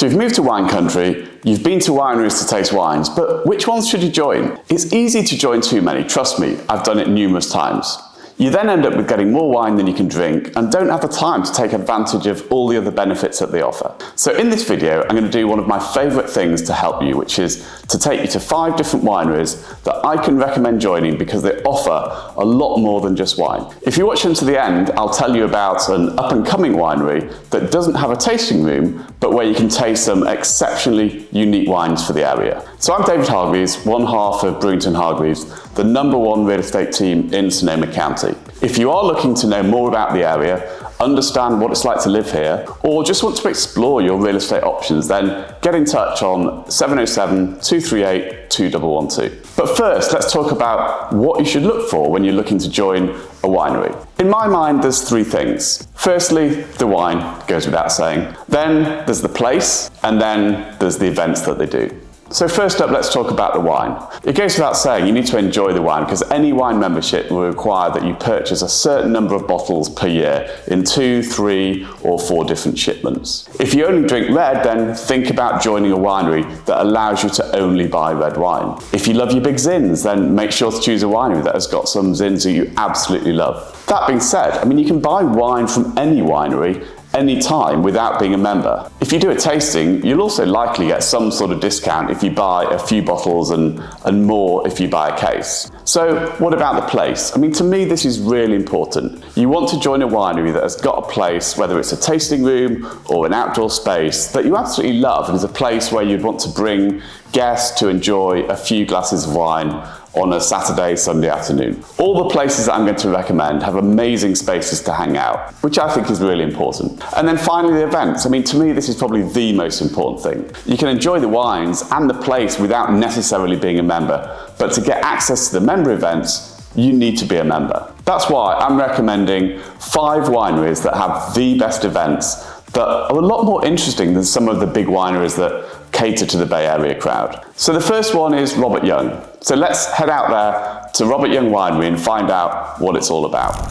So you've moved to wine country, you've been to wineries to taste wines, but which ones should you join? It's easy to join too many, trust me, I've done it numerous times. You then end up with getting more wine than you can drink and don't have the time to take advantage of all the other benefits that they offer. So in this video, I'm going to do one of my favourite things to help you, which is to take you to 5 different wineries that I can recommend joining because they offer a lot more than just wine. If you watch until the end, I'll tell you about an up-and-coming winery that doesn't have a tasting room, but where you can taste some exceptionally unique wines for the area. So I'm David Hargreaves, one half of Brewington Hargreaves, the #1 real estate team in Sonoma County. If you are looking to know more about the area, understand what it's like to live here, or just want to explore your real estate options, then get in touch on 707-238-2112. But first, let's talk about what you should look for when you're looking to join a winery. In my mind, there's 3 things. Firstly, the wine, goes without saying. Then there's the place, and then there's the events that they do. So first up, let's talk about the wine. It goes without saying, you need to enjoy the wine because any wine membership will require that you purchase a certain number of bottles per year in 2, 3, or 4 different shipments. If you only drink red, then think about joining a winery that allows you to only buy red wine. If you love your big zins, then make sure to choose a winery that has got some zins that you absolutely love. That being said, you can buy wine from any winery anytime without being a member. If you do a tasting, you'll also likely get some sort of discount if you buy a few bottles and more if you buy a case. So what about the place? To me, this is really important. You want to join a winery that has got a place, whether it's a tasting room or an outdoor space, that you absolutely love and is a place where you'd want to bring guests to enjoy a few glasses of wine on a Saturday, Sunday afternoon. All the places that I'm going to recommend have amazing spaces to hang out, which I think is really important. And then finally, the events. To me, this is probably the most important thing. You can enjoy the wines and the place without necessarily being a member, but to get access to the member events, you need to be a member. That's why I'm recommending 5 wineries that have the best events that are a lot more interesting than some of the big wineries that cater to the Bay Area crowd. So the first one is Robert Young. So let's head out there to Robert Young Winery and find out what it's all about.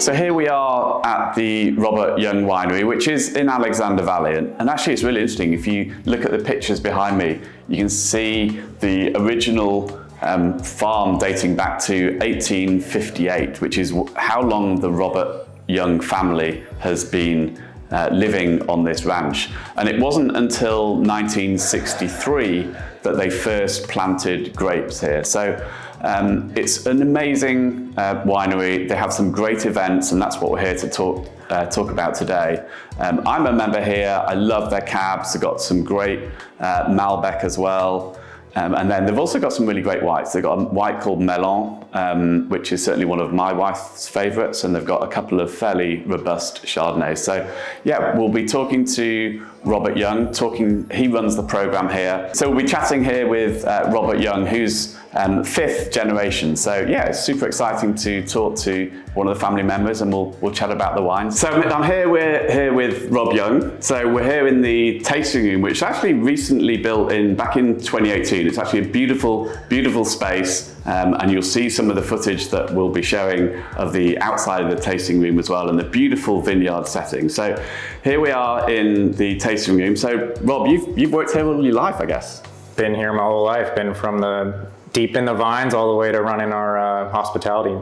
So here we are at the Robert Young Winery, which is in Alexander Valley. And actually it's really interesting. If you look at the pictures behind me, you can see the original farm dating back to 1858, which is how long the Robert Young family has been living on this ranch. And it wasn't until 1963 that they first planted grapes here. So it's an amazing winery. They have some great events, and that's what we're here to talk about today. I'm a member here. I love their cabs. They've got some great Malbec as well. And then they've also got some really great whites. They've got a white called Melon, which is certainly one of my wife's favorites, and they've got a couple of fairly robust Chardonnays. So yeah, we'll be talking to Robert Young, he runs the program here. So we'll be chatting here with Robert Young, who's 5th generation. So yeah, it's super exciting to talk to one of the family members, and we'll chat about the wine. So we're here with Rob Young. So we're here in the tasting room, which actually recently built back in 2018. It's actually a beautiful, beautiful space. And you'll see some of the footage that we'll be showing of the outside of the tasting room as well, and the beautiful vineyard setting. So here we are in the tasting room. So Rob, you've worked here all your life, I guess. Been here my whole life, been from the deep in the vines all the way to running our hospitality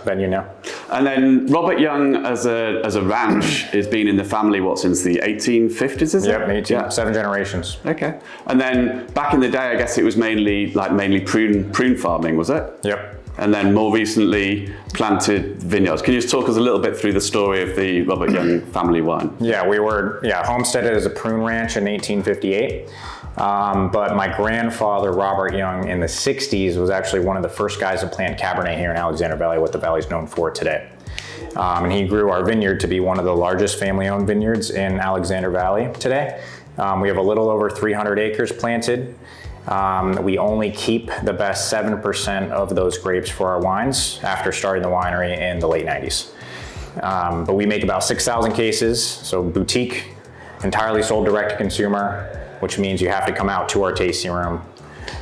venue now. And then Robert Young as a ranch has been in the family, since the 1850s, is it? Yep, 7 generations. Okay. And then back in the day, I guess it was mainly prune farming, was it? Yep. And then more recently planted vineyards. Can you just talk us a little bit through the story of the Robert Young family wine? Yeah, we were homesteaded as a prune ranch in 1858. But my grandfather, Robert Young, in the 60s was actually one of the first guys to plant Cabernet here in Alexander Valley, what the valley's known for today. And he grew our vineyard to be one of the largest family-owned vineyards in Alexander Valley today. We have a little over 300 acres planted. We only keep the best 7% of those grapes for our wines after starting the winery in the late 90s. But we make about 6,000 cases, so boutique, entirely sold direct to consumer, which means you have to come out to our tasting room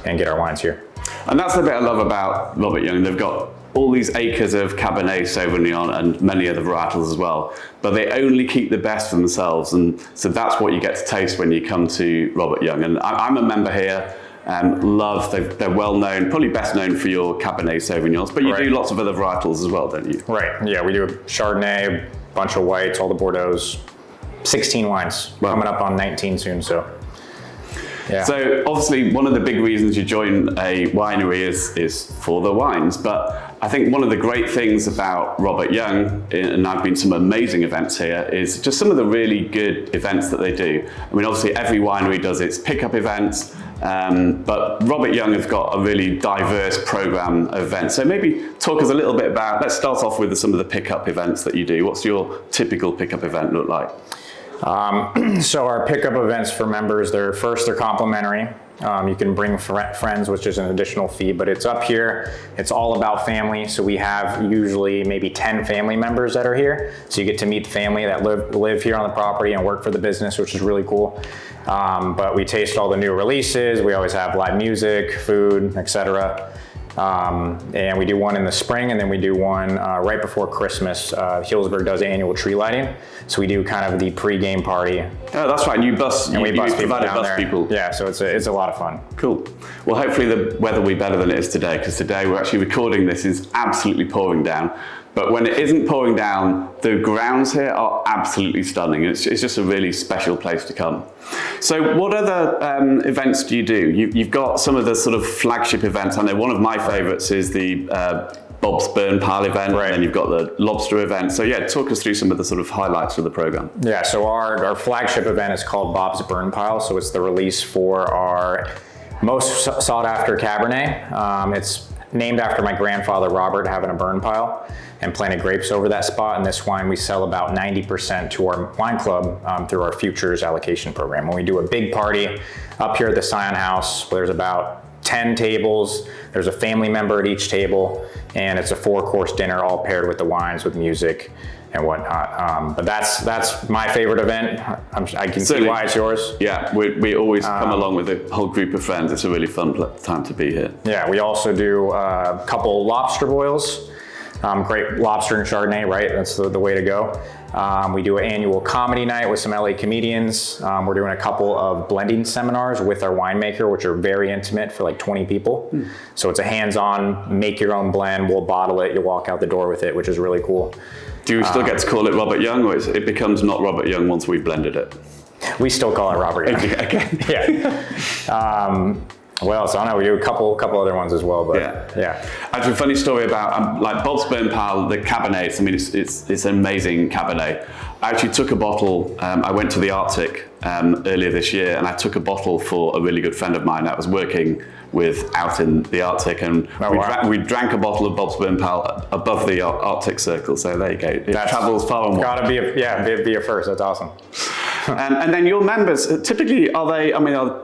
and get our wines here. And that's the bit I love about Robert Young. They've got all these acres of Cabernet Sauvignon and many other varietals as well, but they only keep the best for themselves. And so that's what you get to taste when you come to Robert Young. And I'm a member here. They're well known, probably best known for your Cabernet Sauvignons, but you do lots of other varietals as well, don't you? Right, yeah, we do a Chardonnay, a bunch of whites, all the Bordeaux's, 16 wines, coming up on 19 soon, so. Yeah. So obviously one of the big reasons you join a winery is for the wines, but I think one of the great things about Robert Young, and I've been to some amazing events here, is just some of the really good events that they do. I mean, obviously every winery does its pickup events, but Robert Young has got a really diverse program of events. So maybe talk us a little bit about, let's start off with some of the pickup events that you do. What's your typical pickup event look like? So our pickup events for members, they're complimentary. You can bring friends, which is an additional fee, but it's up here. It's all about family. So we have usually maybe 10 family members that are here. So you get to meet the family that live here on the property and work for the business, which is really cool. But we taste all the new releases. We always have live music, food, etc. And we do one in the spring, and then we do one right before Christmas. Healdsburg does annual tree lighting, so we do kind of the pre-game party. Oh, that's right. You bus people. Yeah, so it's a lot of fun. Cool. Well, hopefully the weather will be better than it is today, because today we're actually recording this is absolutely pouring down. But when it isn't pouring down, the grounds here are absolutely stunning. It's just a really special place to come. So what other events do you do? You've got some of the sort of flagship events. I know one of my favorites is the Bob's Burn Pile event, and then you've got the lobster event. So yeah, talk us through some of the sort of highlights of the program. Yeah, so our flagship event is called Bob's Burn Pile. So it's the release for our most sought after Cabernet. It's named after my grandfather, Robert, having a burn pile and planted grapes over that spot. And this wine, we sell about 90% to our wine club through our futures allocation program. When we do a big party up here at the Scion House, where there's about 10 tables, there's a family member at each table, and it's a 4-course dinner all paired with the wines, with music and whatnot. But that's my favorite event. I can see why it's yours. Yeah, we always come along with a whole group of friends. It's a really fun time to be here. Yeah, we also do a couple lobster boils. Great lobster and Chardonnay, right? That's the way to go. We do an annual comedy night with some LA comedians. We're doing a couple of blending seminars with our winemaker, which are very intimate for like 20 people. So it's a hands-on, make your own blend. We'll bottle it. You walk out the door with it, which is really cool. Do you still get to call it Robert Young, or it becomes not Robert Young once we've blended it? We still call it Robert Young. Okay. Yeah. Well, so I don't know, we do a couple other ones as well, but yeah. Actually, a funny story about like Bob's Burn Pile, the Cabernets. I mean, it's an amazing Cabernet. I actually took a bottle. I went to the Arctic earlier this year, and I took a bottle for a really good friend of mine that was working with out in the Arctic, and we drank a bottle of Bob's Burn Pile above the Arctic Circle. So there you go. It travels far and wide. Gotta be a first. That's awesome. And then your members, typically, are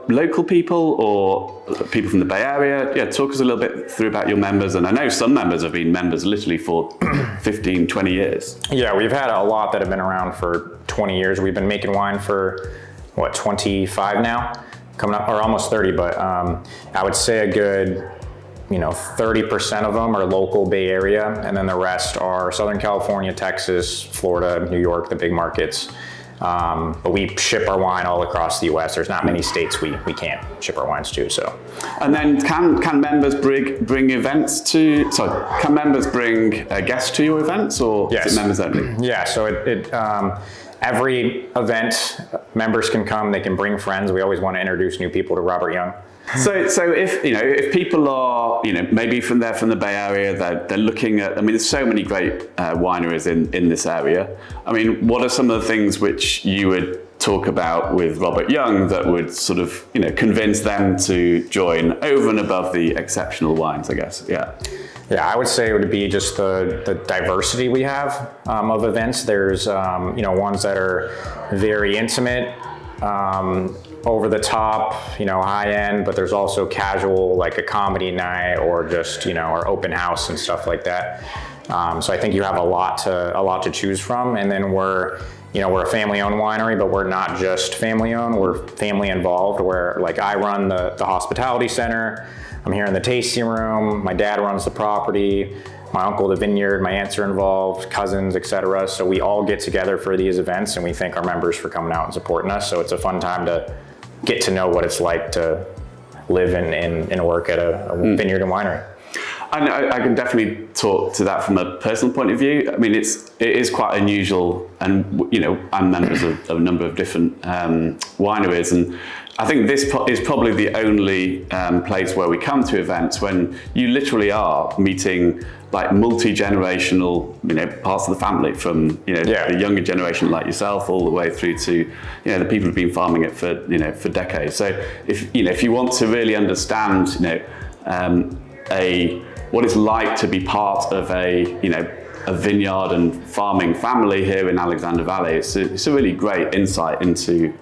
local people or people from the Bay Area? Yeah, talk us a little bit through about your members. And I know some members have been members literally for 15, 20 years. Yeah, we've had a lot that have been around for 20 years. We've been making wine for, 25 now? Coming up, or almost 30, but I would say a good, 30% of them are local Bay Area, and then the rest are Southern California, Texas, Florida, New York, the big markets. But we ship our wine all across the U.S. There's not many states we can't ship our wines to. So, and then can members bring events to? Sorry, can members bring guests to your events, or is it members only? Yeah. So every event, members can come. They can bring friends. We always want to introduce new people to Robert Young. So if people are maybe from the Bay Area, they're looking at, there's so many great wineries in this area. What are some of the things which you would talk about with Robert Young that would sort of convince them to join over and above the exceptional wines, I guess? Yeah, I would say it would be just the diversity we have of events. There's ones that are very intimate, over the top, high end, but there's also casual, like a comedy night or just, our open house and stuff like that. So I think you have a lot to choose from. And then we're a family-owned winery, but we're not just family-owned, we're family involved, where like I run the hospitality center, I'm here in the tasting room, my dad runs the property, my uncle, the vineyard, my aunts are involved, cousins, etc. So we all get together for these events, and we thank our members for coming out and supporting us. So it's a fun time to get to know what it's like to live and work at a vineyard and winery. And I can definitely talk to that from a personal point of view. I mean, it is quite unusual, and I'm members of a number of different wineries, and I think this is probably the only place where we come to events when you literally are meeting like multi-generational, parts of the family, from the younger generation like yourself all the way through to the people who've been farming it for decades. So if you want to really understand what it's like to be part of a vineyard and farming family here in Alexander Valley, it's a really great insight into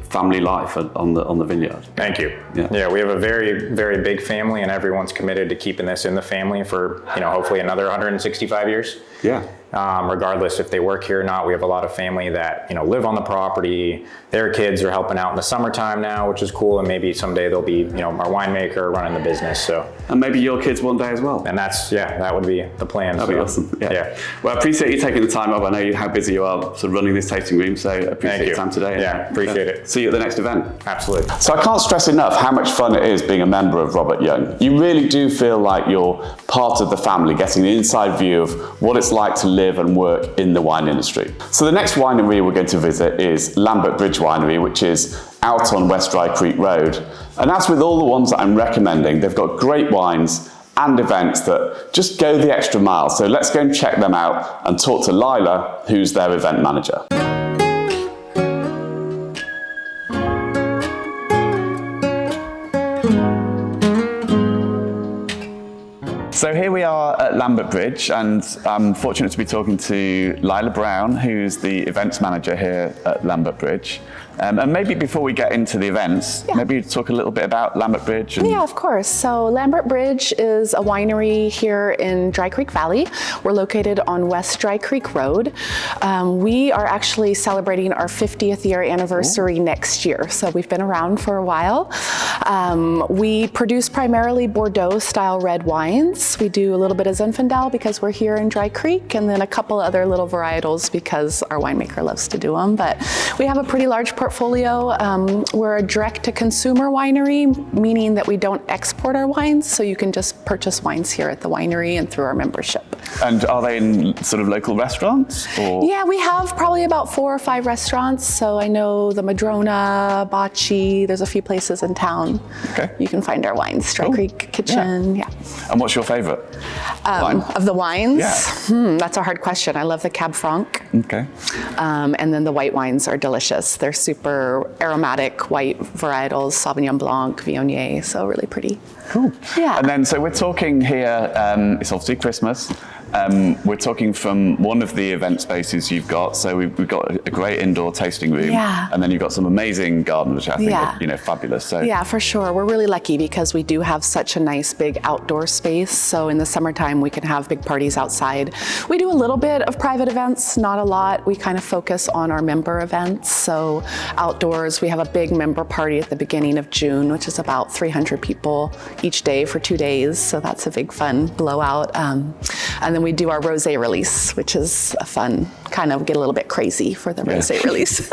family life on the vineyard. Thank you. Yeah, we have a very, very big family, and everyone's committed to keeping this in the family for hopefully another 165 years. Yeah. Regardless if they work here or not. We have a lot of family that live on the property. Their kids are helping out in the summertime now, which is cool, and maybe someday they'll be our winemaker running the business. So, and maybe your kids one day as well. And that would be the plan. That'd be awesome. Yeah. Well, I appreciate you taking the time up. I know how busy you are sort of running this tasting room, so I appreciate your time today. Yeah, appreciate it. See you at the next event. Absolutely. So I can't stress enough how much fun it is being a member of Robert Young. You really do feel like you're part of the family, getting an inside view of what it's like to live and work in the wine industry. So the next winery we're going to visit is Lambert Bridge Winery, which is out on West Dry Creek Road. And as with all the ones that I'm recommending, they've got great wines and events that just go the extra mile. So let's go and check them out and talk to Lila, who's their event manager. So here we are at Lambert Bridge, and I'm fortunate to be talking to Lila Brown, who's the events manager here at Lambert Bridge. And maybe before we get into the events, maybe talk a little bit about Lambert Bridge. Yeah, of course. So Lambert Bridge is a winery here in Dry Creek Valley. We're located on West Dry Creek Road. We are actually celebrating our 50th year anniversary next year. So we've been around for a while. We produce primarily Bordeaux style red wines. We do a little bit of Zinfandel because we're here in Dry Creek, and then a couple other little varietals because our winemaker loves to do them. But we have a pretty large portfolio. We're a direct-to-consumer winery, meaning that we don't export our wines, so you can just purchase wines here at the winery and through our membership. And are they in sort of local restaurants? Or? Yeah, we have probably about 4 or 5 restaurants. So I know the Madrona, Bocce, there's a few places in town. Okay. You can find our wines, Dry Creek Kitchen, And what's your favorite wine? Of the wines? Yeah. That's a hard question. I love the Cab Franc. Okay. And then the white wines are delicious. They're super aromatic white varietals, Sauvignon Blanc, Viognier, so really pretty. Cool. Yeah. And then, so we're talking here, it's obviously Christmas. We're talking from one of the event spaces you've got. So we've got a great indoor tasting room. Yeah. And then you've got some amazing gardens, which I think are, fabulous. So. Yeah, for sure. We're really lucky because we do have such a nice big outdoor space. So in the summertime, we can have big parties outside. We do a little bit of private events, not a lot. We kind of focus on our member events. So outdoors, we have a big member party at the beginning of June, which is about 300 people each day for 2 days. So that's a big fun blowout. And then we do our rosé release, which is a fun, kind of get a little bit crazy for the rosé release.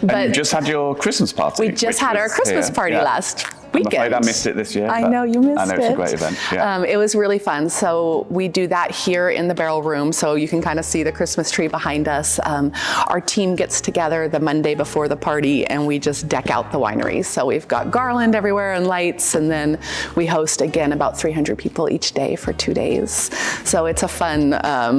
But you just had your Christmas party. We just had our Christmas party last weekend. I'm afraid I missed it this year. I know you missed it. I know it's a great event. Yeah. It was really fun. So we do that here in the barrel room, so you can kind of see the Christmas tree behind us. Our team gets together the Monday before the party, and we just deck out the winery. So we've got garland everywhere and lights, and then we host again about 300 people each day for 2 days. So it's a fun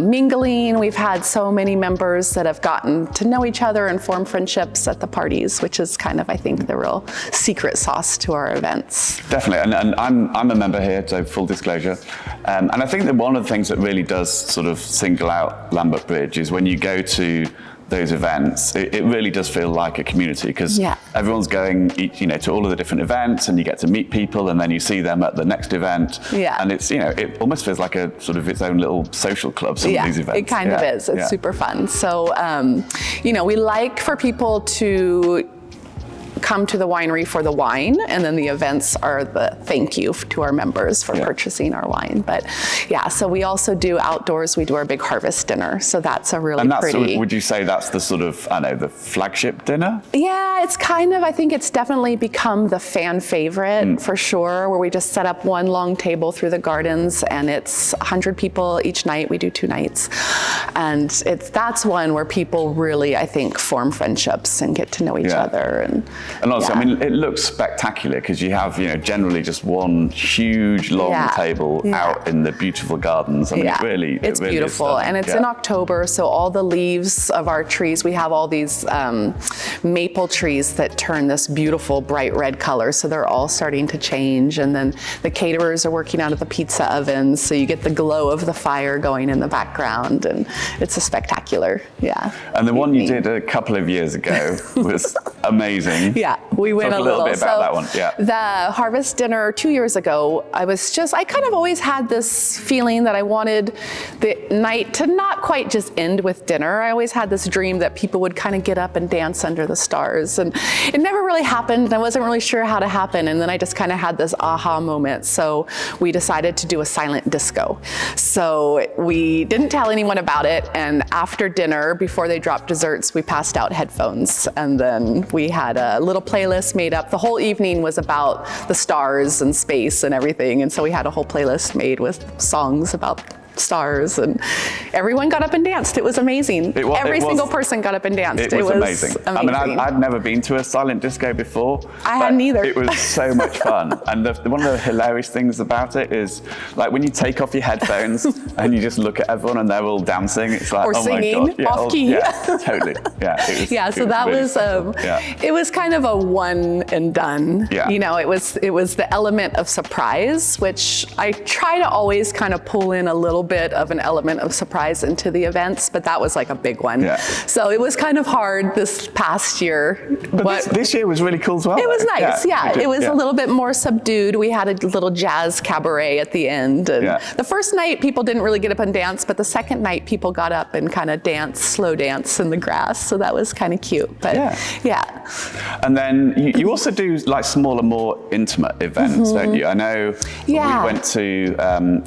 mingling. We've had so many members that have gotten to know each other and form friendships at the parties, which is kind of, I think, the real secret sauce to our events. Definitely, and I'm a member here, so full disclosure. And I think that one of the things that really does sort of single out Lambert Bridge is when you go to those events, it really does feel like a community, because everyone's going, to all of the different events, and you get to meet people, and then you see them at the next event. Yeah. And it's, it almost feels like a sort of its own little social club, some of these events. It kind of is. It's super fun. So, we like for people to come to the winery for the wine, and then the events are the thank you to our members for purchasing our wine. But yeah, so we also do outdoors. We do our big harvest dinner. So that's a really pretty. Would you say that's the sort of, I don't know, the flagship dinner? Yeah, it's kind of, I think it's definitely become the fan favorite for sure, where we just set up one long table through the gardens, and it's 100 people each night. We do 2 nights. And that's one where people really, I think, form friendships and get to know each other. And also, I mean, it looks spectacular because you have, generally just one huge long table out in the beautiful gardens. I mean, it's beautiful. And it's in October, so all the leaves of our trees, we have all these maple trees that turn this beautiful bright red color. So they're all starting to change. And then the caterers are working out of the pizza ovens. So you get the glow of the fire going in the background. And it's a spectacular, And the one you did a couple of years ago was amazing. We went Talk a little bit about that one. The harvest dinner 2 years ago, I kind of always had this feeling that I wanted the night to not quite just end with dinner. I always had this dream that people would kind of get up and dance under the stars. And it never really happened. I wasn't really sure how to happen. And then I just kind of had this aha moment. So we decided to do a silent disco. So we didn't tell anyone about it. And after dinner, before they dropped desserts, we passed out headphones. And then we had a little playlist made up. The whole evening was about the stars and space and everything. And so we had a whole playlist made with songs about stars, and everyone got up and danced. It was amazing. Every single person got up and danced. It was amazing. I mean, I'd never been to a silent disco before. I hadn't either. It was so much fun. And one of the hilarious things about it is, like, when you take off your headphones and you just look at everyone and they're all dancing, it's like, or oh singing my God. off key. Totally. So that was it was kind of a one and done. It was the element of surprise, which I try to always kind of pull in a little bit of an element of surprise into the events, but that was like a big one. So it was kind of hard this past year. But this year was really cool as well. It was nice, It was a little bit more subdued. We had a little jazz cabaret at the end. And the first night, people didn't really get up and dance, but the second night, people got up and kind of slow dance in the grass. So that was kind of cute. But And then you also do like smaller, more intimate events, don't you? I know we went to,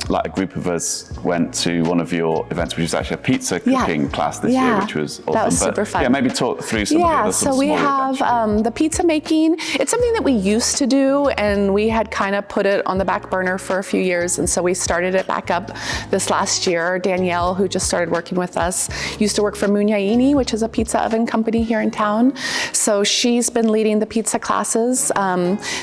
like a group of us went to one of your events, which was actually a pizza cooking class this year, which was awesome. That was super fun. Yeah, maybe talk through some of the other so we have the pizza making. It's something that we used to do, and we had kind of put it on the back burner for a few years, and so we started it back up this last year. Danielle, who just started working with us, used to work for Munyaini, which is a pizza oven company here in town. So she's been leading the pizza classes.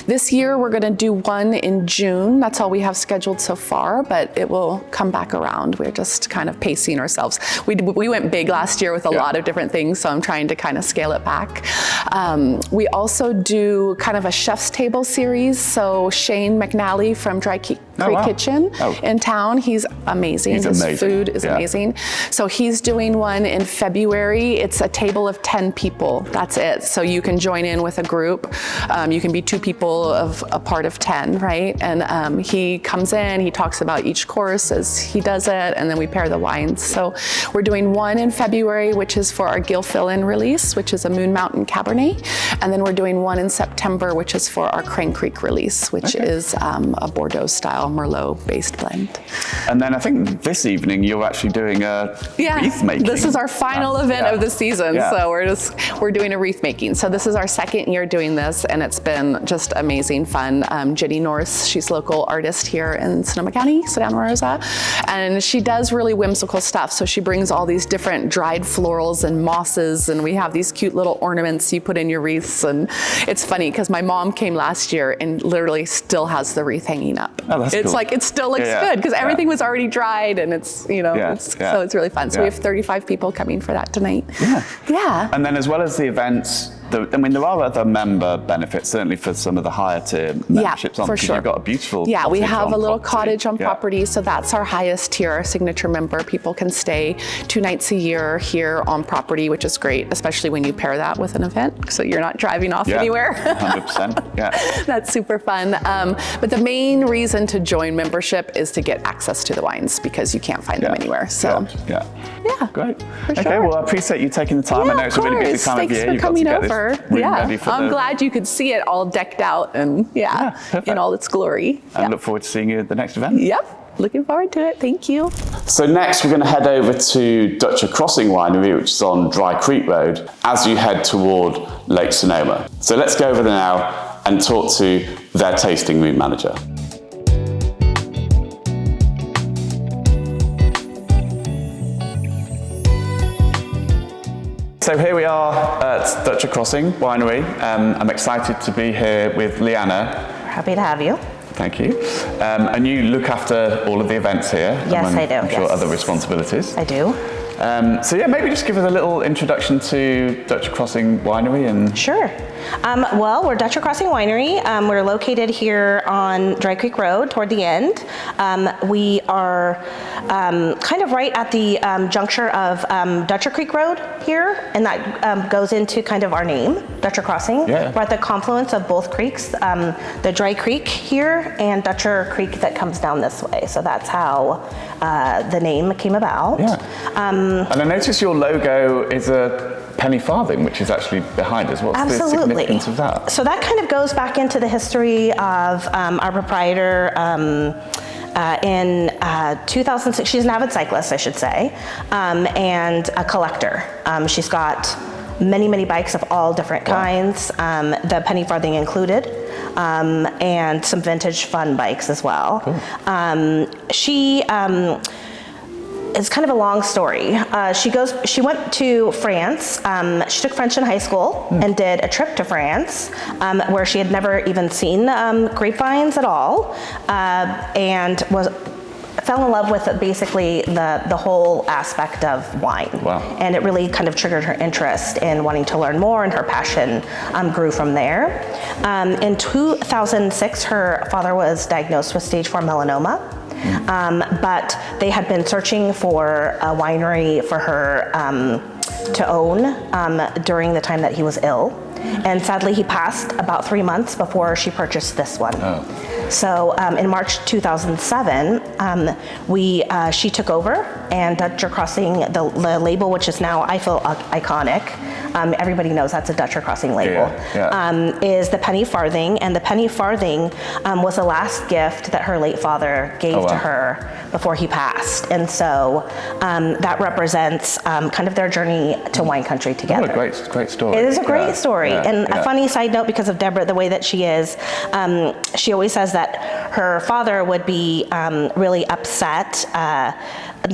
This year, we're going to do one in June. That's all we have scheduled so far, but it will come back around. We're just kind of pacing ourselves. We went big last year with a lot of different things, so I'm trying to kind of scale it back. We also do kind of a chef's table series. So Shane McNally from Dry Creek Kitchen in town, he's amazing. His food is amazing. So he's doing one in February. It's a table of 10 people. That's it. So you can join in with a group. You can be 2 people of a part of 10, right? And he comes in, he talks about each course as he does it, and then we pair the wines. So we're doing one in February, which is for our Gill Fill-In release, which is a Moon Mountain Cabernet. And then we're doing one in September, which is for our Crane Creek release, which is a Bordeaux-style Merlot-based blend. And then I think this evening you're actually doing a wreath making. This is our final event of the season. So we're doing a wreath making. So this is our second year doing this, and it's been just amazing fun. Jenny North, she's a local artist here in Sonoma County, Sedona, Rosa, and she does really whimsical stuff. So she brings all these different dried florals and mosses, and we have these cute little ornaments you put in your wreaths. And it's funny because my mom came last year and literally still has the wreath hanging up. Oh, that's cool. Like it still looks good because everything was already dried, and it's so it's really fun. So we have 35 people coming for that tonight. And then as well as the events, there are other member benefits, certainly for some of the higher tier memberships on, because you've got a beautiful we have a little property. Cottage on property, so that's our highest tier, our signature member. People can stay 2 nights a year here on property, which is great, especially when you pair that with an event, so you're not driving off anywhere. 100%, That's super fun. But the main reason to join membership is to get access to the wines, because you can't find them anywhere. Great. For Okay, sure. well, I appreciate you taking the time. I know it's a really busy time of year. Thanks for coming over. sure. room Yeah. ready for I'm glad you could see it all decked out and perfect. in all its glory. And look forward to seeing you at the next event. Yep. Looking forward to it. Thank you. So next we're going to head over to Dutcher Crossing Winery, which is on Dry Creek Road, as you head toward Lake Sonoma. So let's go over there now and talk to their tasting room manager. So here we are at Dutcher Crossing Winery. I'm excited to be here with Leanna. Happy to have you. Thank you. And you look after all of the events here. Yes, I do. I'm sure Yes. other responsibilities. I do. So yeah, maybe just give us a little introduction to Dutcher Crossing Winery and... Sure. Well, we're Dutcher Crossing Winery. We're located here on Dry Creek Road toward the end. We are kind of right at the juncture of Dutcher Creek Road here, and that goes into kind of our name, Dutcher Crossing. Yeah. We're at the confluence of both creeks, the Dry Creek here and Dutcher Creek that comes down this way. So that's how the name came about. Yeah. And I notice your logo is a penny farthing, which is actually behind us. What's the significance of that? So that kind of goes back into the history of our proprietor. In 2006, she's an avid cyclist, I should say, and a collector. She's got many bikes of all different kinds, the penny farthing included, and some vintage fun bikes as well. Cool. It's kind of a long story. She went to France. She took French in high school and did a trip to France where she had never even seen grapevines at all, and fell in love with basically the whole aspect of wine. Wow. And it really kind of triggered her interest in wanting to learn more, and her passion grew from there. In 2006, her father was diagnosed with stage 4 melanoma. But they had been searching for a winery for her to own during the time that he was ill. And sadly, he passed about 3 months before she purchased this one. Oh. So in March 2007, she took over, and Dutcher Crossing, the label, which is now, I feel, iconic. Everybody knows that's a Dutcher Crossing label. Is the penny farthing, and the penny farthing was the last gift that her late father gave to her before he passed, and so that represents kind of their journey to wine country together. What a great story. It is a great story, and a funny side note, because of Deborah, the way that she is, she always says that her father would be really upset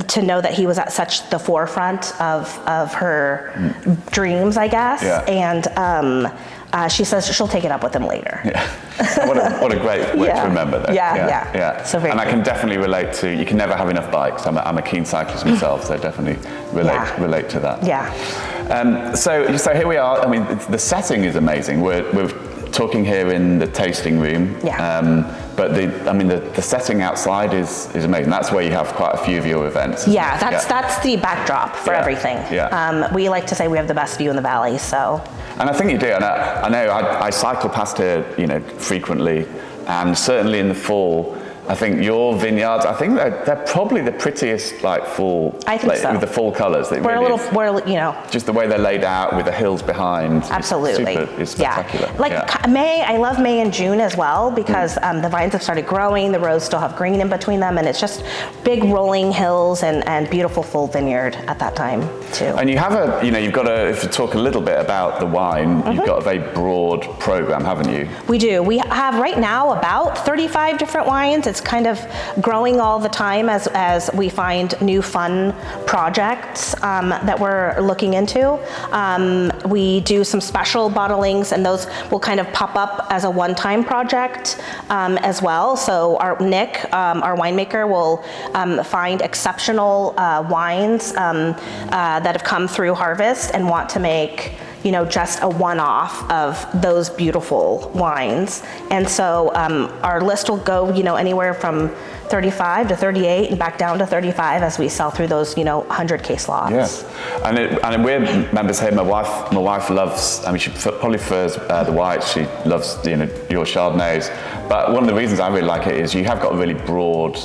to know that he was at such the forefront of her dreams, I guess, and she says she'll take it up with him later. Yeah. What a great way to remember that. Yeah. So very and I can definitely relate to, you can never have enough bikes. I'm a keen cyclist myself, so I definitely relate to that. Yeah. So here we are. I mean, the setting is amazing. We're talking here in the tasting room. Yeah. But the setting outside is amazing. That's where you have quite a few of your events. Yeah, that's the backdrop for everything. Yeah. We like to say we have the best view in the valley, so. And I think you do. And I know I cycle past here, frequently, and certainly in the fall. I think your vineyards, they're probably the prettiest, fall. I think so. With the fall colours. We're just the way they're laid out with the hills behind. Absolutely. It's spectacular. May, I love May and June as well, because the vines have started growing, the rows still have green in between them, and it's just big rolling hills and beautiful full vineyard at that time too. And you have if you talk a little bit about the wine, you've got a very broad program, haven't you? We do. We have right now about 35 different wines. It's kind of growing all the time as we find new fun projects that we're looking into. We do some special bottlings, and those will kind of pop up as a one-time project as well. So our winemaker, will find exceptional wines that have come through harvest and want to make just a one-off of those beautiful wines. And so our list will go, anywhere from 35 to 38 and back down to 35 as we sell through those, 100 case lots. Yes, and we're members here. My wife loves. I mean, she probably prefers the whites. She loves your Chardonnays. But one of the reasons I really like it is you have got a really broad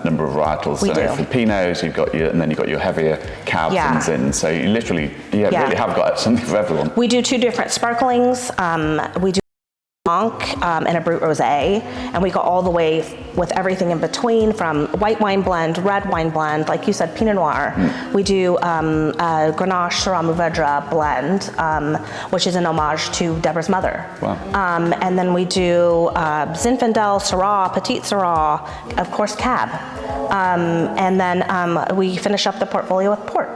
number of varietals. We do. For Pinots, and then you've got your heavier Cabs and Zins. So you literally, really have got something for everyone. We do 2 different sparklings. We do Blanc and a Brut Rosé, and we go all the way with everything in between, from white wine blend, red wine blend, like you said, Pinot Noir. We do a Grenache Syrah Mourvedre blend, which is an homage to Deborah's mother. Wow. And then we do Zinfandel, Syrah, Petit Syrah, of course Cab. And then we finish up the portfolio with port.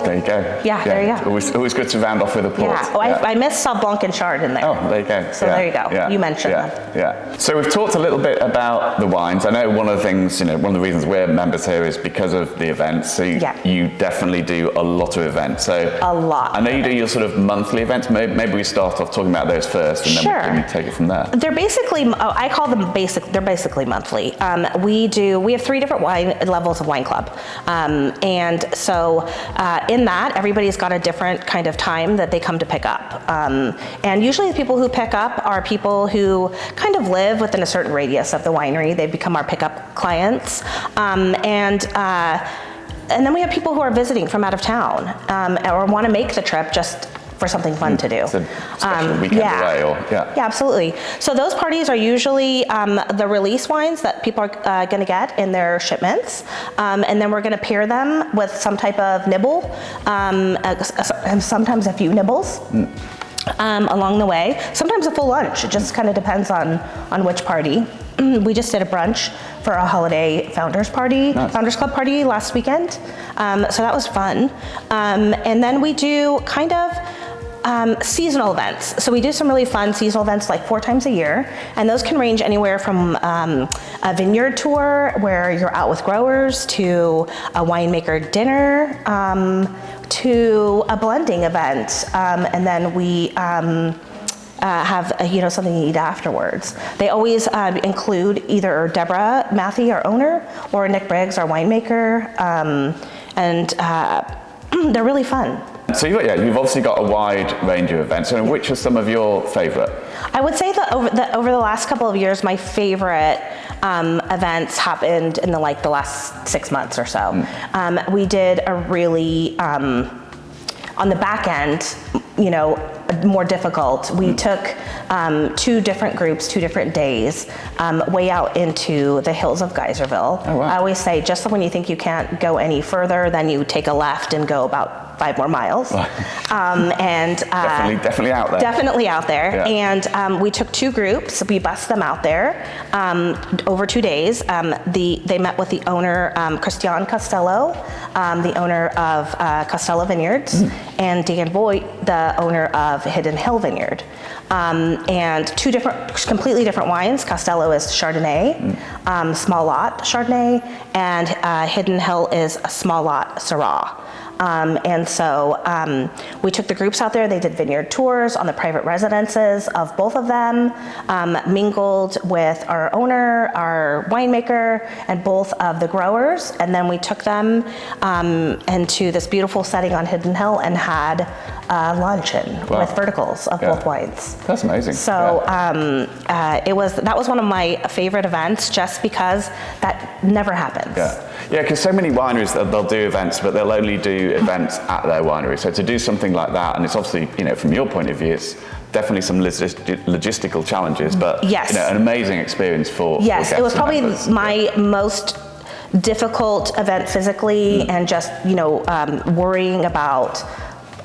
There you go. Yeah, there you go. Always good to round off with a port. Yeah, I missed Sauv Blanc and Chard in there. Oh, there you go. So there you go. Yeah. You mentioned them. Yeah. So we've talked a little bit about the wines. I know one of the things, one of the reasons we're members here is because of the events. So you definitely do a lot of events. So a lot. I know you do your sort of monthly events. Maybe we start off talking about those first, and then we take it from there. They're basically, I call them basic. They're basically monthly. We have 3 different levels of wine club, and so in that, everybody's got a different kind of time that they come to pick up. And usually the people who pick up are people who kind of live within a certain radius of the winery. They become our pickup clients. And then we have people who are visiting from out of town or want to make the trip just for something fun to do. It's a special weekend away, Yeah, absolutely. So those parties are usually the release wines that people are going to get in their shipments, and then we're going to pair them with some type of nibble, and sometimes a few nibbles. Along the way. Sometimes a full lunch. It just kind of depends on which party. We just did a brunch for a holiday founders club party last weekend. So that was fun. And then we do kind of seasonal events. So we do some really fun seasonal events like 4 times a year, and those can range anywhere from a vineyard tour where you're out with growers, to a winemaker dinner, to a blending event, and then we have something to eat afterwards. They always include either Deborah Matthey, our owner, or Nick Briggs, our winemaker, and they're really fun. So you've obviously got a wide range of events. And which are some of your favorite? I would say that over the last couple of years, my favorite events happened in the last 6 months or so. We did a really on the back end, more difficult. We took 2 different groups, 2 different days, way out into the hills of Geyserville. Oh, wow. I always say, just when you think you can't go any further, then you take a left and go about 5 more miles. And definitely out there. Definitely out there. Yeah. And we took 2 groups. We bussed them out there over 2 days. They met with the owner, Christian Costello, the owner of Costello Vineyards, and Dan Voigt, the owner of Hidden Hill Vineyard. And 2 completely different wines. Costello is Chardonnay, small lot Chardonnay, and Hidden Hill is a small lot Syrah. And so we took the groups out there. They did vineyard tours on the private residences of both of them, mingled with our owner, our winemaker, and both of the growers. And then we took them into this beautiful setting on Hidden Hill and had luncheon with verticals of both wines. That's amazing. So that was one of my favorite events, just because that never happens. Yeah, because so many wineries, they'll do events, but they'll only do events at their winery. So to do something like that, and it's obviously, from your point of view, it's definitely some logistical challenges, but an amazing experience for Yes, it was probably members. my most difficult event physically, and just, worrying about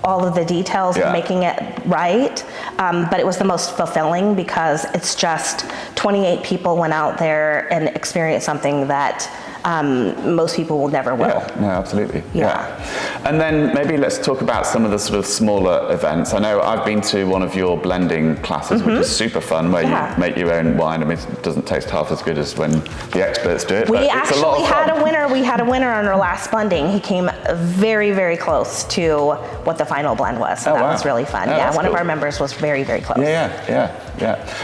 all of the details and making it right. But it was the most fulfilling, because it's just 28 people went out there and experienced something that most people will never will. Yeah, no, absolutely. And then maybe let's talk about some of the sort of smaller events. I know I've been to one of your blending classes, which is super fun, where you make your own wine. I mean, it doesn't taste half as good as when the experts do it. We but actually it's a lot of fun. had a winner. We had a winner on our last blending. He came very, very close to what the final blend was. So that was really fun. Yeah, one of our members was very, very close. Yeah.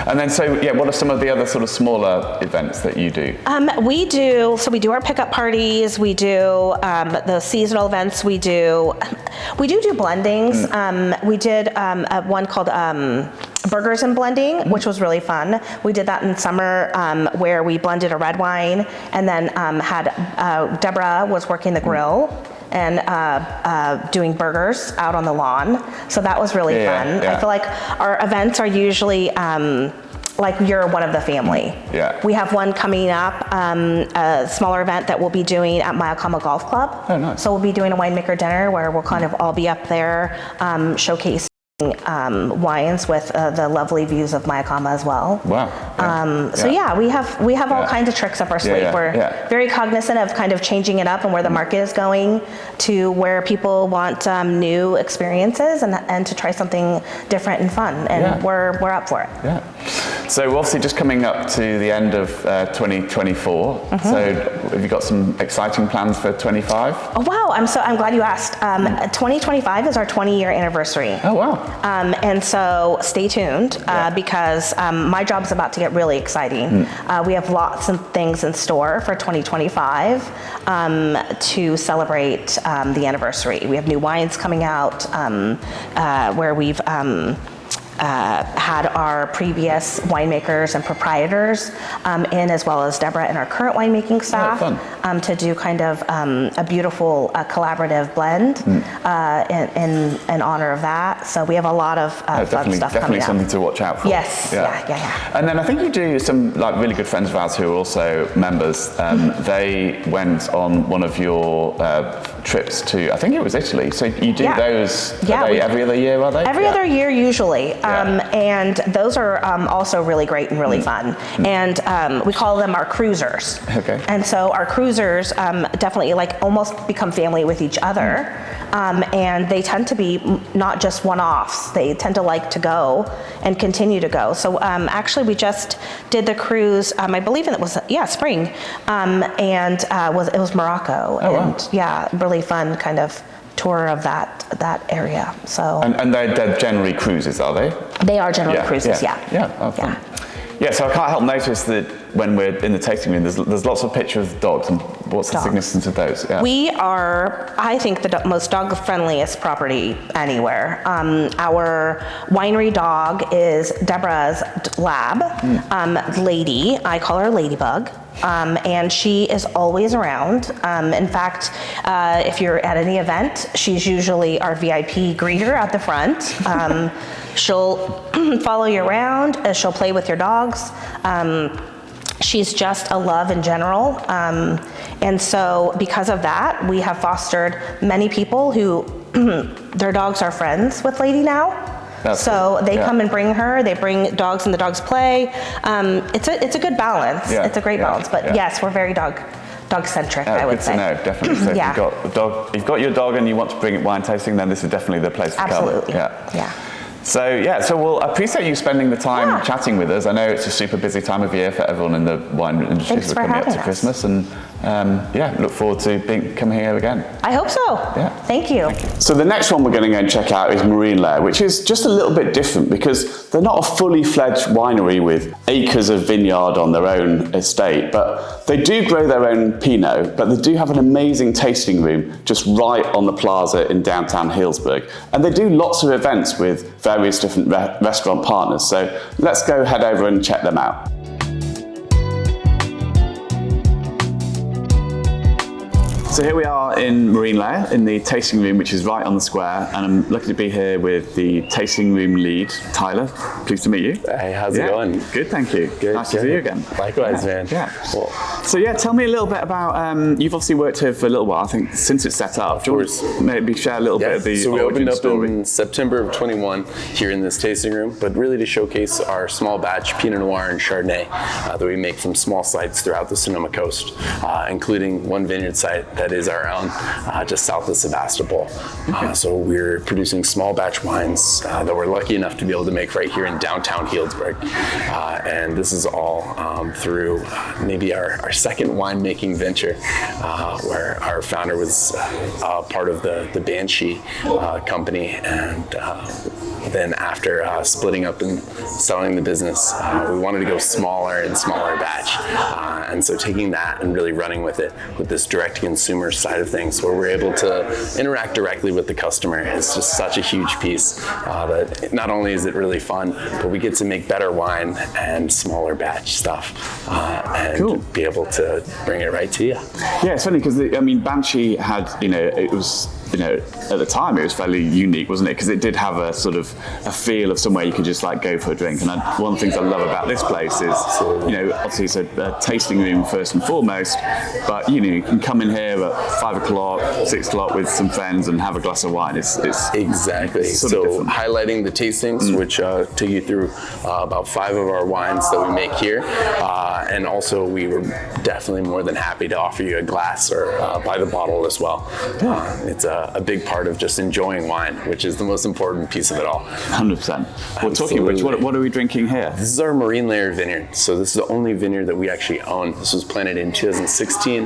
And then what are some of the other sort of smaller events that you do? We do our pickup parties. We do the seasonal events. We do blendings. We did one called burgers and blending, which was really fun. We did that in summer where we blended a red wine, and then had Deborah was working the grill and doing burgers out on the lawn. So that was really fun. I feel like our events are usually like you're one of the family. Yeah. We have one coming up, a smaller event that we'll be doing at Mayakama Golf Club. Oh, nice. So we'll be doing a winemaker dinner where we'll kind of all be up there showcasing wines with the lovely views of Mayakama as well. Wow. So we have all kinds of tricks up our sleeve. We're very cognizant of kind of changing it up and where the market is going to where people want new experiences and to try something different and fun. And we're up for it. Yeah. So we're obviously just coming up to the end of 2024. So have you got some exciting plans for 25? Oh wow! I'm glad you asked. 2025 is our 20-year anniversary. Oh wow! And so stay tuned because my job's about to get really exciting. We have lots of things in store for 2025 to celebrate the anniversary. We have new wines coming out where we've had our previous winemakers and proprietors in, as well as Deborah and our current winemaking staff to do kind of a beautiful collaborative blend in honor of that. So we have a lot of fun stuff coming up. Definitely something to watch out for. Yes, yeah. And then I think you do some like really good friends of ours who are also members. They went on one of your trips to, I think it was Italy. So you do those every other year, are they? Every other year usually. And those are also really great and really fun. And we call them our cruisers. Okay. And so our cruisers definitely like almost become family with each other. And they tend to be not just one-offs. They tend to like to go and continue to go. So actually we just did the cruise, I believe it was, spring. And it was Morocco. Oh, and wow. Really fun kind of tour of that area. So and they're generally cruises, are they? They are generally cruises. Yeah, so I can't help notice that when we're in the tasting room, there's lots of pictures of dogs. And what's the significance of those? Yeah. We are, I think, the most dog-friendliest property anywhere. Our winery dog is Deborah's lab, Lady. I call her Ladybug. And she is always around. In fact, if you're at any event, she's usually our VIP greeter at the front. She'll follow you around. She'll play with your dogs. She's just a love in general. And so because of that, we have fostered many people who their dogs are friends with Lady now. So they come and bring her. They bring dogs and the dogs play. It's a good balance. It's a great balance. But yes, we're very dog-centric, I would say. Good to know, definitely. So if you've got your dog and you want to bring it wine tasting, then this is definitely the place to come. Absolutely. Yeah. So well, I appreciate you spending the time chatting with us. I know it's a super busy time of year for everyone in the wine industry. Thanks for coming up to having us. Christmas, and look forward to coming here again. I hope so. Yeah. Thank you. So the next one we're going to go and check out is Marine Lair, which is just a little bit different because they're not a fully fledged winery with acres of vineyard on their own estate, but they do grow their own Pinot, but they do have an amazing tasting room just right on the plaza in downtown Healdsburg. And they do lots of events with various different restaurant partners. So let's go head over and check them out. So here we are in Marine Lair in the tasting room, which is right on the square, and I'm lucky to be here with the tasting room lead, Tyler. Pleased to meet you. Hey, how's it going? Good, thank you. Good. Nice to see you again. Likewise, man. Yeah. Cool. So tell me a little bit about, you've obviously worked here for a little while, I think, since it's set up. Of course. Maybe share a little bit of the So we opened up story. in September of 21 here in this tasting room, but really to showcase our small batch Pinot Noir and Chardonnay that we make from small sites throughout the Sonoma coast, including one vineyard site that that is our own, just south of Sebastopol. So we're producing small batch wines that we're lucky enough to be able to make right here in downtown Healdsburg. And this is all through maybe our second winemaking venture, where our founder was part of the Banshee company, and then after splitting up and selling the business, we wanted to go smaller and smaller batch. And so taking that and really running with it, with this direct consumer side of things, where we're able to interact directly with the customer, is just such a huge piece that not only is it really fun, but we get to make better wine and smaller batch stuff, and be able to bring it right to you. Yeah, it's funny because Banshee had, it was, at the time it was fairly unique, wasn't it? Because it did have a sort of a feel of somewhere you could just like go for a drink. And one of the things I love about this place is, obviously it's a tasting room first and foremost, but you can come in here at 5 o'clock, 6 o'clock with some friends and have a glass of wine. It's exactly. So highlighting the tastings, which take you through about 5 of our wines that we make here, and also we were definitely more than happy to offer you a glass or by the bottle as well. It's a big part of just enjoying wine, which is the most important piece of it all. 100%. Well, talking of which, what are we drinking here? This is our marine layer vineyard. So this is the only vineyard that we actually own. This was planted in 2016,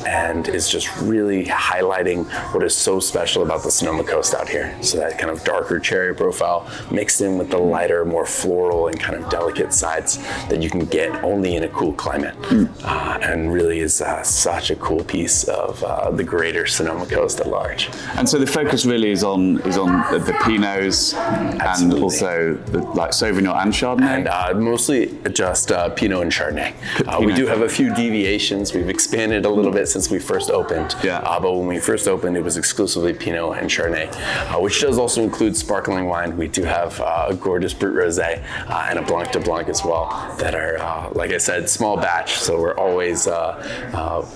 and is just really highlighting what is so special about the Sonoma coast out here. So that kind of darker cherry profile mixed in with the lighter, more floral and kind of delicate sides that you can get only in a cool climate, and really is such a cool piece of the greater Sonoma coast at large. And so the focus really is on the Pinots. Absolutely. And also like Sauvignon and Chardonnay. And mostly just Pinot and Chardonnay. We do have a few deviations. We've expanded a little bit since we first opened. But when we first opened, it was exclusively Pinot and Chardonnay, which does also include sparkling wine. We do have a gorgeous Brut Rosé and a Blanc de Blanc as well that are, like I said, small batch. So we're always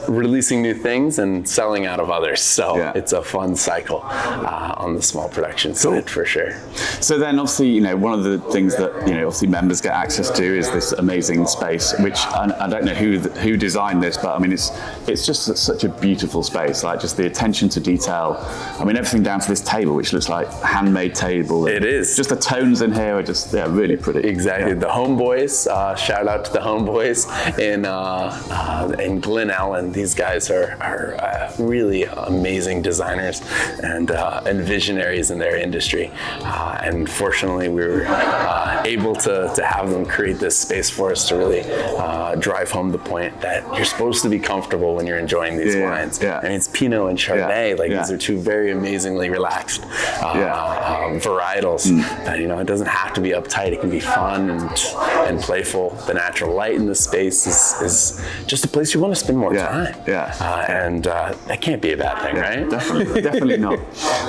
releasing new things and selling out of others. So it's a fun cycle on the small production side for sure. So then obviously, one of the things that, obviously members get access to is this amazing space, which I don't know who designed this, but it's just such a beautiful space, like just the attention to detail. Everything down to this table, which looks like handmade table. It is. Just the tones in here are just, really pretty. Exactly. Yeah. The homeboys, shout out to the homeboys in Glen Ellen. These guys are really amazing designers and visionaries in their industry. And fortunately, we were able to have them create this space for us to really drive home the point that you're supposed to be comfortable when you're enjoying these wines. And it's Pinot and Chardonnay. These are two very amazingly relaxed varietals. It doesn't have to be uptight. It can be fun and playful. The natural light in the space is just a place you want to spend more time. And that can't be a bad thing, right? Definitely not.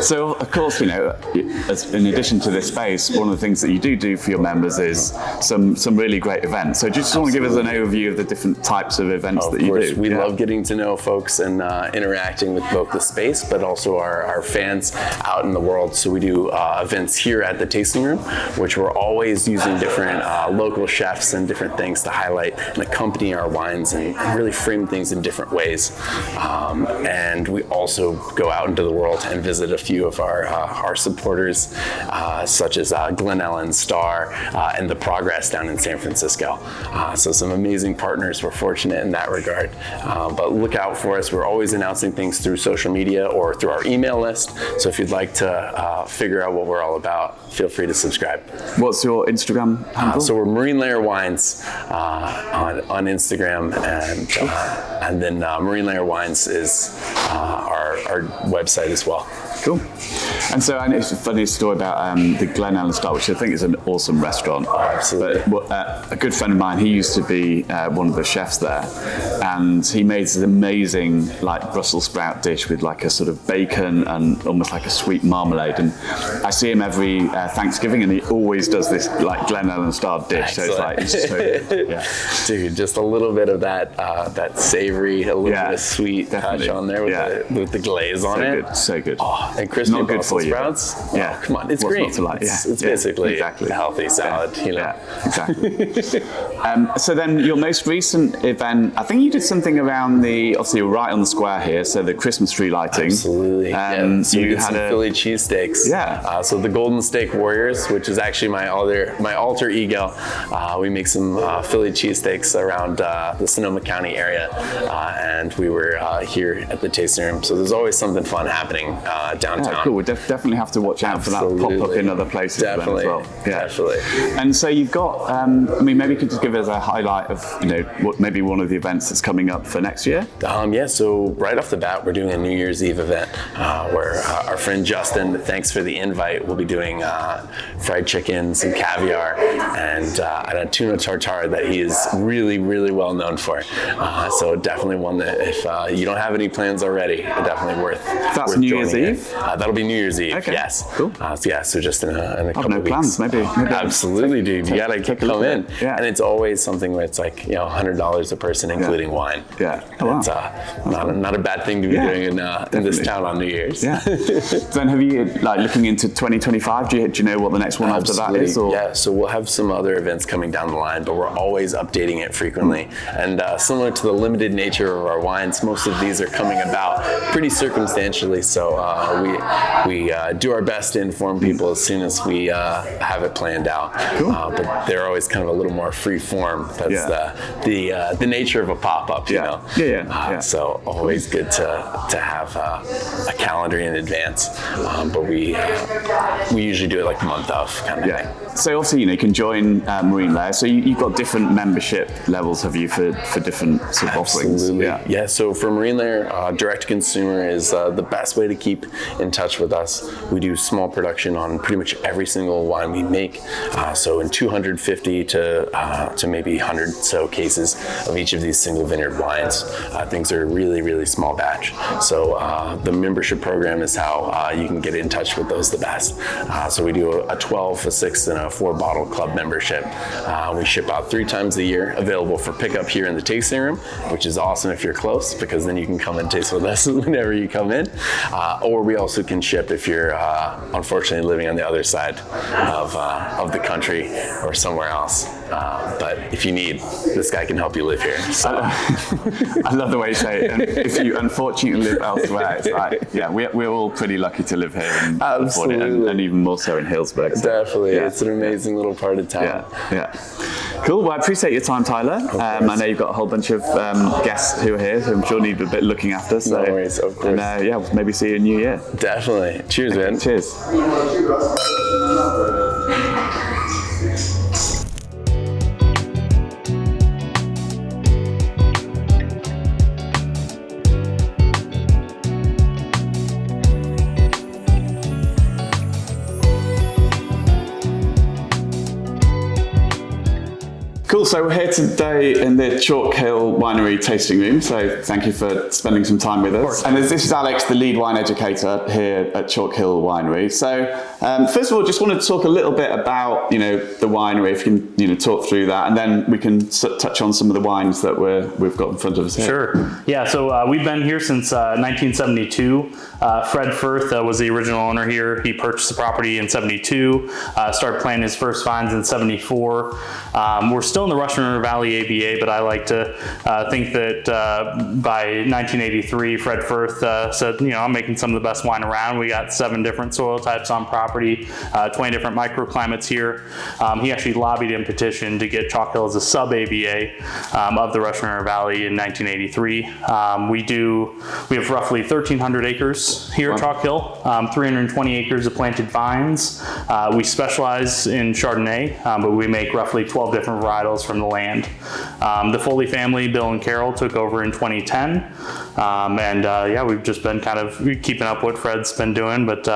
So, of course, in addition to this space, one of the things that you do for your members is some really great events. So just want to give us an overview of the different types of events that you do. We love getting to know folks and interacting with both the space, but also our fans out in the world. So we do events here at the tasting room, which we're always using different local chefs and different things to highlight and accompany our wines and really frame things in different ways. And we also go out into the world and visit a few of our supporters, such as Glen Ellen, Star, and The Progress down in San Francisco. So some amazing partners. We're fortunate in that regard. But look out for us. We're always announcing things through social media or through our email list. So if you'd like to figure out what we're all about, feel free to subscribe. What's your Instagram handle? So we're Marine Layer Wines on Instagram, and then Marine Layer Wines is our website as well. Cool. And so, it's a funny story about the Glen Ellen Star, which I think is an awesome restaurant. Oh, absolutely. But a good friend of mine, he used to be one of the chefs there, and he made this amazing Brussels sprout dish with a sort of bacon and almost like a sweet marmalade. And I see him every Thanksgiving, and he always does this Glen Ellen Star dish. Excellent. So it's so good. Dude, just a little bit of that savory, a little bit of sweet touch on there with the glaze on it. So good. Oh, and crispy Not good for Brussels you. sprouts. Yeah. Oh, come on, it's What's green. not to like? It's basically a healthy salad, you know. Yeah, exactly. So then your most recent event, I think you did something around obviously you're right on the square here, so the Christmas tree lighting. Absolutely. So we you did had some Philly cheesesteaks. Yeah. So the Golden Steak Warriors, which is actually my alter ego, we make some Philly cheesesteaks around the Sonoma County area, and we were here at the tasting room. So there's always something fun happening downtown. Yeah, cool. We definitely have to watch out for that pop up in other places Definitely. as well. Yeah. Definitely. And so you've got, maybe you could just give us a highlight of, what maybe one of the events that's coming up for next year. Yeah, so right off the bat, we're doing a New Year's Eve event where our friend Justin, thanks for the invite, will be doing fried chicken, some caviar, and a tuna tartare that he is really, really well known for. So definitely one that if you don't have any plans already, definitely worth. That's New Year's Eve? That'll be New Year's Eve. Okay. Yes. Cool. So just in a couple no of weeks. plans. Maybe Absolutely, dude. You gotta come in. Yeah. And it's always something where it's like $100 a person, including wine. Yeah. Oh, wow. It's not a bad thing to be doing in this town on New Year's. Yeah. Then have you looking into 2025? Do you know what the next one after that is? Or? Yeah. So we'll have some other events coming down the line, but we're always updating it frequently. And similar to the limited nature of our wines, most of these are coming about pretty circumstantially. So we do our best to inform people as soon as we have it planned out. Cool. But they're always kind of a little more free form. That's the nature of a pop-up, you know. Yeah. So always good to have a calendar in advance. But we usually do it like a month of kind of thing. So obviously, you can join Marine Layer. So you've got different membership levels, have you, for different sort of offerings? Absolutely. Yeah. So for Marine Layer, direct to consumer is the best way to keep in touch with us. We do small production on pretty much every single wine we make. So in 250 to maybe 100 so cases of each of these single vineyard wines. Things are really, really small batch. So the membership program is how you can get in touch with those the best. So we do a 12, a 6, and a 4 bottle club membership. We ship out 3 times a year, available for pickup here in the tasting room, which is awesome if you're close, because then you can come and taste with us whenever you come in. Or we also can ship if you're unfortunately living on the other side of the country or somewhere else. But if you need, this guy can help you live here. So. I love the way you say it. And if you unfortunately live elsewhere, it's like, we're all pretty lucky to live here and afford it, and even more so in Healdsburg. So, definitely. It's an amazing little part of town. Yeah. Cool. Well, I appreciate your time, Tyler. I know you've got a whole bunch of guests who are here, who I'm sure need a bit of looking after. So, no worries, of course. And we'll maybe see you in New Year. Definitely. Cheers, man. Cheers. Cool, so we're here today in the Chalk Hill Winery tasting room, so thank you for spending some time with us. And this is Alex, the lead wine educator here at Chalk Hill Winery. So first of all, just wanted to talk a little bit about, the winery, if you can, talk through that, and then we can touch on some of the wines that we've got in front of us here. Sure. Yeah, so we've been here since 1972. Fred Firth was the original owner here. He purchased the property in 72, started planting his first vines in 74. We're still in the Russian River Valley ABA, but I like to think that by 1983, Fred Firth said, I'm making some of the best wine around. We got 7 different soil types on property, 20 different microclimates here. He actually lobbied and petitioned to get Chalk Hill as a sub-ABA of the Russian River Valley in 1983. We have roughly 1,300 acres here at Chalk Hill, 320 acres of planted vines. We specialize in Chardonnay, but we make roughly 12 different varietals from the land. The Foley family, Bill and Carol, took over in 2010. We've just been kind of keeping up what Fred's been doing, but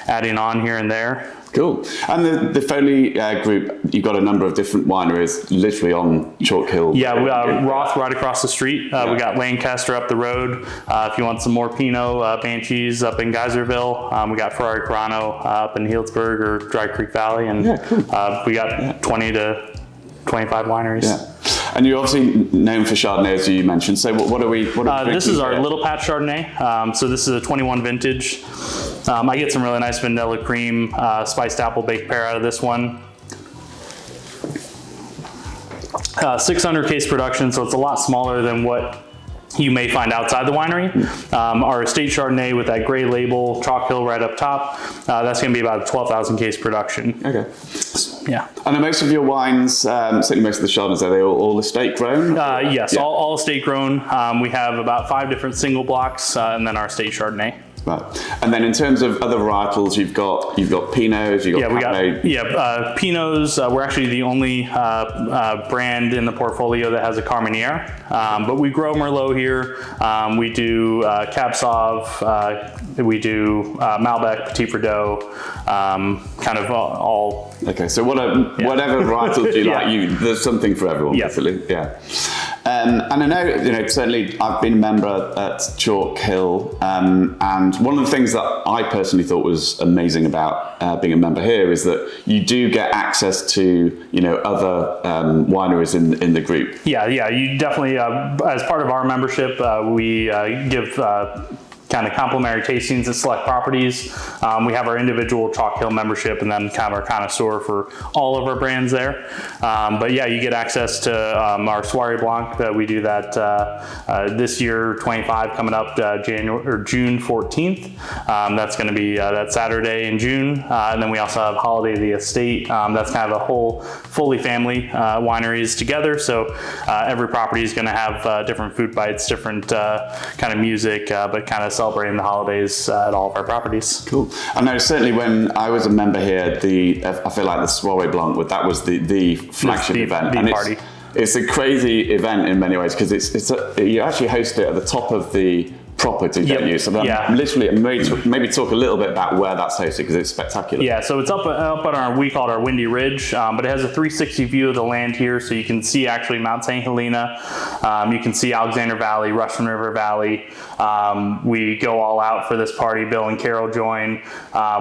adding on here and there. Cool. And the Foley group, you've got a number of different wineries literally on Chalk Hill. Yeah, we got Roth right across the street. We got Lancaster up the road. If you want some more Pinot, Banshees up in Geyserville. We got Ferrari Carano up in Healdsburg or Dry Creek Valley. And we got 20 to 25 wineries. Yeah. And you're obviously known for Chardonnay, as you mentioned. So what are we this is our here? Little Patch Chardonnay. So this is a 21 vintage. I get some really nice vanilla cream, spiced apple baked pear out of this one. 600 case production, so it's a lot smaller than what you may find outside the winery. Our estate Chardonnay with that gray label, Chalk Hill right up top, that's going to be about a 12,000 case production. Okay. Yeah. And are most of your wines, certainly most of the Chardonnays, are they all estate grown? Yes, Yeah. all estate grown. We have about 5 different single blocks, and then our estate Chardonnay. Right. And then in terms of other varietals, you've got Pinots, you've got Cabernet. Pinots. We're actually the only brand in the portfolio that has a Carmenere, but we grow Merlot here. We do Cab Sauv, we do Malbec, Petit Verdot, kind of all. Okay, so whatever varietals you like, there's something for everyone, Yeah. basically. Yeah. And I know, certainly I've been a member at Chalk Hill, and one of the things that I personally thought was amazing about being a member here is that you do get access to, other wineries in the group. Yeah, you definitely, as part of our membership, we give kind of complimentary tastings at select properties. We have our individual Chalk Hill membership and then kind of our connoisseur for all of our brands there. But yeah, you get access to our Soirée Blanc. We do that this year, 25, coming up June 14th. That's going to be that Saturday in June. And then we also have Holiday of the Estate. That's kind of a whole fully family wineries together. So every property is going to have different food bites, different kind of music, but kind of celebrating the holidays at all of our properties. Cool. I know certainly when I was a member here, I feel like the Soirée Blanc, that was the flagship event. The party. It's a crazy event in many ways because you actually host it at the top of the property, don't you? So literally, maybe talk a little bit about where that's hosted because it's spectacular. Yeah, so it's up on we call it our Windy Ridge, but it has a 360 view of the land here, so you can see actually Mount St. Helena, you can see Alexander Valley, Russian River Valley. We go all out for this party. Bill and Carol join.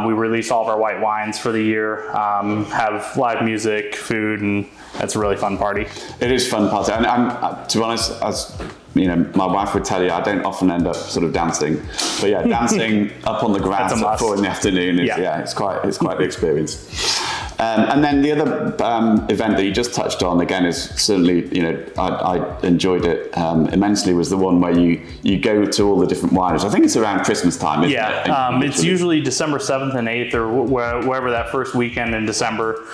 We release all of our white wines for the year, have live music, food, and it's a really fun party. It is a fun party, and to be honest, as my wife would tell you, I don't often end up sort of dancing, but yeah, dancing up on the grass at 4 in the afternoon is it's quite the experience. And then the other event that you just touched on again is certainly, I enjoyed it immensely, was the one where you go to all the different wineries. I think it's around Christmas time, isn't it? It's usually December 7th and 8th or wherever that first weekend in December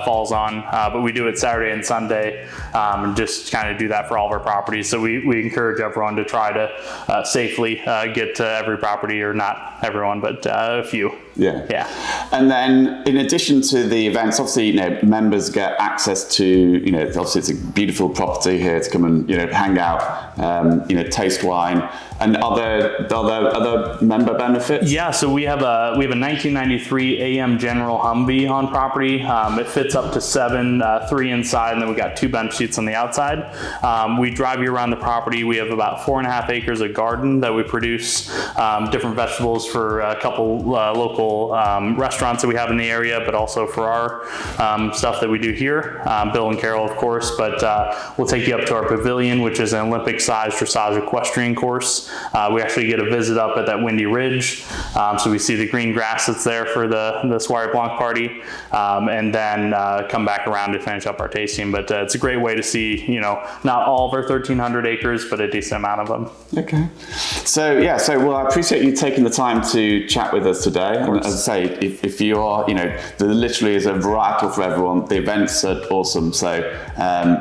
falls on, but we do it Saturday and Sunday, and just kind of do that for all of our properties. So we encourage everyone to try to safely get to every property, or not everyone, but a few. Yeah. And then in addition to the events, obviously, members get access to, obviously it's a beautiful property here to come and, hang out, taste wine. And other member benefits? Yeah, so we have a 1993 AM General Humvee on property. It fits up to 7, 3 inside, and then we got 2 bench seats on the outside. We drive you around the property. We have about 4.5 acres of garden that we produce different vegetables for a couple local restaurants that we have in the area, but also for our stuff that we do here. Bill and Carol, of course, but we'll take you up to our pavilion, which is an Olympic-sized dressage equestrian course. We actually get a visit up at that Windy Ridge, so we see the green grass that's there for the Soirée Blanc party, and then come back around to finish up our tasting. But it's a great way to see, not all of our 1,300 acres, but a decent amount of them. Okay. So well, I appreciate you taking the time to chat with us today. And as I say, if you are, there literally is a varietal for everyone. The events are awesome. So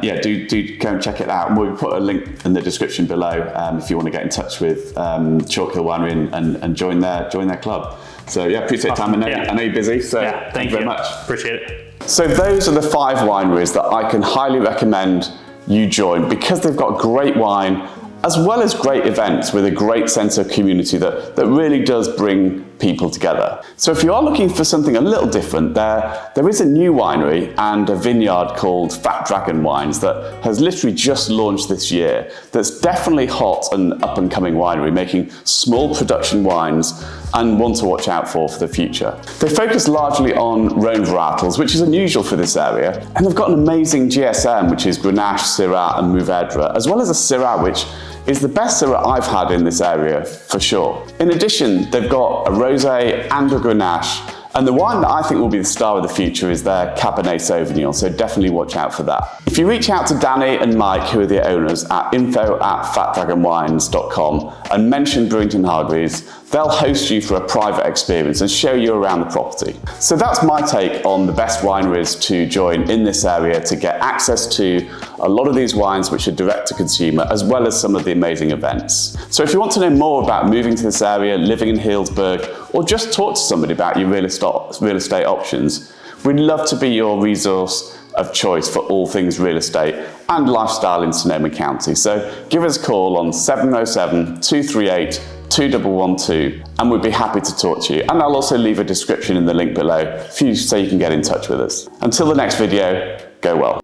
do go and check it out. And we'll put a link in the description below if you want to get in touch with Chalk Hill Winery and join their club. So appreciate your time. I know you're busy, so thank you very much. Appreciate it. So those are the 5 wineries that I can highly recommend you join because they've got great wine as well as great events with a great sense of community that really does bring people together. So if you are looking for something a little different, there is a new winery and a vineyard called Fat Dragon Wines that has literally just launched this year. That's definitely hot and up and coming winery, making small production wines and one to watch out for the future. They focus largely on Rhone varietals, which is unusual for this area, and they've got an amazing GSM, which is Grenache, Syrah and Mourvèdre, as well as a Syrah, which is the best Syrah I've had in this area for sure. In addition, they've got a Rosé and a Grenache, and the wine that I think will be the star of the future is their Cabernet Sauvignon, so definitely watch out for that. If you reach out to Danny and Mike, who are the owners, at info@fatdragonwines.com and mention Brewington Hargreaves, they'll host you for a private experience and show you around the property. So that's my take on the best wineries to join in this area to get access to a lot of these wines which are direct to consumer, as well as some of the amazing events. So if you want to know more about moving to this area, living in Healdsburg, or just talk to somebody about your real estate options, we'd love to be your resource of choice for all things real estate and lifestyle in Sonoma County. So give us a call on 707-238-2112 and we'd be happy to talk to you. And I'll also leave a description in the link below for you so you can get in touch with us. Until the next video, go well.